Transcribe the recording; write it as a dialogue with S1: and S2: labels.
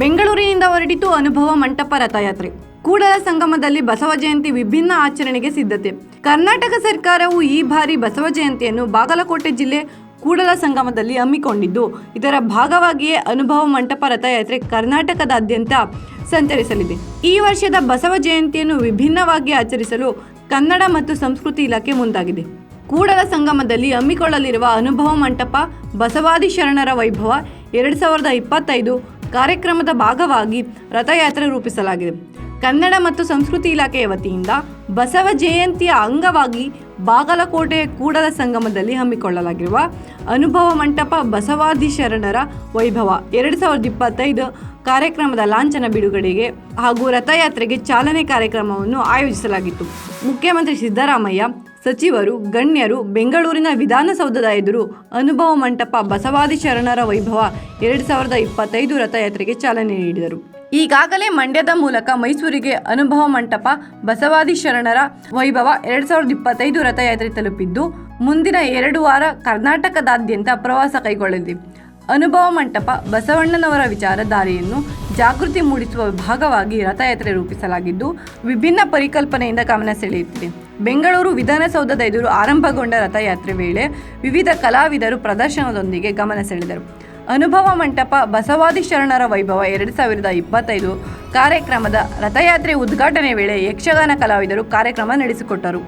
S1: ಬೆಂಗಳೂರಿನಿಂದ ಹೊರಟಿತು ಅನುಭವ ಮಂಟಪ ರಥಯಾತ್ರೆ. ಕೂಡಲ ಸಂಗಮದಲ್ಲಿ ಬಸವ ಜಯಂತಿ ವಿಭಿನ್ನ ಆಚರಣೆಗೆ ಸಿದ್ಧತೆ. ಕರ್ನಾಟಕ ಸರ್ಕಾರವು ಈ ಬಾರಿ ಬಸವ ಜಯಂತಿಯನ್ನು ಬಾಗಲಕೋಟೆ ಜಿಲ್ಲೆ ಕೂಡಲ ಸಂಗಮದಲ್ಲಿ ಹಮ್ಮಿಕೊಂಡಿದ್ದು, ಇದರ ಭಾಗವಾಗಿಯೇ ಅನುಭವ ಮಂಟಪ ರಥಯಾತ್ರೆ ಕರ್ನಾಟಕದಾದ್ಯಂತ ಸಂಚರಿಸಲಿದೆ. ಈ ವರ್ಷದ ಬಸವ ಜಯಂತಿಯನ್ನು ವಿಭಿನ್ನವಾಗಿ ಆಚರಿಸಲು ಕನ್ನಡ ಮತ್ತು ಸಂಸ್ಕೃತಿ ಇಲಾಖೆ ಮುಂದಾಗಿದೆ. ಕೂಡಲ ಸಂಗಮದಲ್ಲಿ ಹಮ್ಮಿಕೊಳ್ಳಲಿರುವ ಅನುಭವ ಮಂಟಪ ಬಸವಾದಿ ಶರಣರ ವೈಭವ 2025 ಕಾರ್ಯಕ್ರಮದ ಭಾಗವಾಗಿ ರಥಯಾತ್ರೆ ರೂಪಿಸಲಾಗಿದೆ. ಕನ್ನಡ ಮತ್ತು ಸಂಸ್ಕೃತಿ ಇಲಾಖೆಯ ವತಿಯಿಂದ ಬಸವ ಜಯಂತಿಯ ಅಂಗವಾಗಿ ಬಾಗಲಕೋಟೆಯ ಕೂಡಲ ಸಂಗಮದಲ್ಲಿ ಹಮ್ಮಿಕೊಳ್ಳಲಾಗಿರುವ ಅನುಭವ ಮಂಟಪ ಬಸವಾದಿ ಶರಣರ ವೈಭವ 2025 ಕಾರ್ಯಕ್ರಮದ ಲಾಂಛನ ಬಿಡುಗಡೆಗೆ ಹಾಗೂ ರಥಯಾತ್ರೆಗೆ ಚಾಲನೆ ಕಾರ್ಯಕ್ರಮವನ್ನು ಆಯೋಜಿಸಲಾಗಿತ್ತು. ಮುಖ್ಯಮಂತ್ರಿ ಸಿದ್ದರಾಮಯ್ಯ, ಸಚಿವರು, ಗಣ್ಯರು ಬೆಂಗಳೂರಿನ ವಿಧಾನಸೌಧದ ಎದುರು ಅನುಭವ ಮಂಟಪ ಬಸವಾದಿ ಶರಣರ ವೈಭವ 2025 ರಥಯಾತ್ರೆಗೆ ಚಾಲನೆ ನೀಡಿದರು. ಈಗಾಗಲೇ ಮಂಡ್ಯದ ಮೂಲಕ ಮೈಸೂರಿಗೆ ಅನುಭವ ಮಂಟಪ ಬಸವಾದಿ ಶರಣರ ವೈಭವ 2025 ರಥಯಾತ್ರೆ ತಲುಪಿದ್ದು, ಮುಂದಿನ 2 ವಾರ ಕರ್ನಾಟಕದಾದ್ಯಂತ ಪ್ರವಾಸ ಕೈಗೊಳ್ಳಲಿದೆ. ಅನುಭವ ಮಂಟಪ ಬಸವಣ್ಣನವರ ವಿಚಾರಧಾರೆಯನ್ನು ಜಾಗೃತಿ ಮೂಡಿಸುವ ಭಾಗವಾಗಿ ರಥಯಾತ್ರೆ ರೂಪಿಸಲಾಗಿದ್ದು, ವಿಭಿನ್ನ ಪರಿಕಲ್ಪನೆಯಿಂದ ಗಮನ ಸೆಳೆಯುತ್ತಿದೆ. ಬೆಂಗಳೂರು ವಿಧಾನಸೌಧದ ಎದುರು ಆರಂಭಗೊಂಡ ರಥಯಾತ್ರೆ ವೇಳೆ ವಿವಿಧ ಕಲಾವಿದರು ಪ್ರದರ್ಶನದೊಂದಿಗೆ ಗಮನ ಸೆಳೆದರು. ಅನುಭವ ಮಂಟಪ ಬಸವಾದಿ ಶರಣರ ವೈಭವ 2025 ಕಾರ್ಯಕ್ರಮದ ರಥಯಾತ್ರೆ ಉದ್ಘಾಟನೆ ವೇಳೆ ಯಕ್ಷಗಾನ ಕಲಾವಿದರು ಕಾರ್ಯಕ್ರಮ ನಡೆಸಿಕೊಟ್ಟರು.